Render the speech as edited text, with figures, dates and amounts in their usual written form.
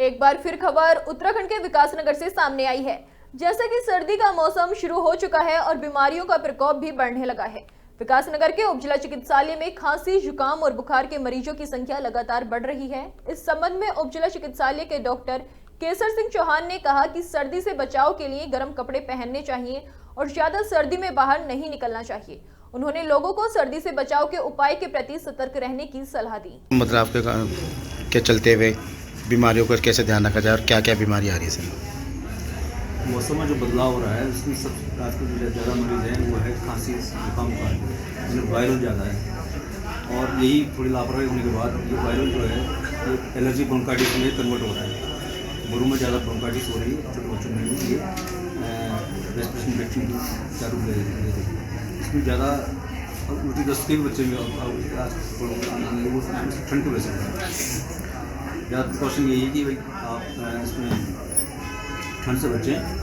एक बार फिर खबर उत्तराखंड के विकासनगर से सामने आई है। जैसा कि सर्दी का मौसम शुरू हो चुका है और बीमारियों का प्रकोप भी बढ़ने लगा है। विकासनगर के उपजिला चिकित्सालय में खांसी, जुकाम और बुखार के मरीजों की संख्या लगातार बढ़ रही है। इस संबंध में उपजिला चिकित्सालय के डॉक्टर केसर सिंह चौहान ने कहा कि सर्दी से बचाव के लिए गर्म कपड़े पहनने चाहिए और ज्यादा सर्दी में बाहर नहीं निकलना चाहिए। उन्होंने लोगों को सर्दी से बचाव के उपाय के प्रति सतर्क रहने की सलाह दी। मतलब आपके के चलते हुए बीमारियों का कैसे ध्यान रखा जाए और क्या क्या बीमारी आ रही है सर? मौसम में जो बदलाव हो रहा है उसमें सब आजकल जो ज़्यादा मरीज हैं वो है खांसी, जुकाम का, जिन्हें वायरल ज़्यादा है और यही थोड़ी लापरवाही होने के बाद ये वायरल जो है ये एलर्जी ब्रोंकाइटिस में कन्वर्ट हो रहा है। बड़ों में ज़्यादा ब्रोंकाइटिस हो रही है, छोटे बच्चों में भी ये रेस्पिरेशन इन्फेक्शन की चालू ले रही है। इसमें ज़्यादा उल्टी दस्त के भी बच्चे में ठंड की वजह से ज़्यादा प्रिकॉशन यही है कि भाई आप इसमें ठंड से बचें।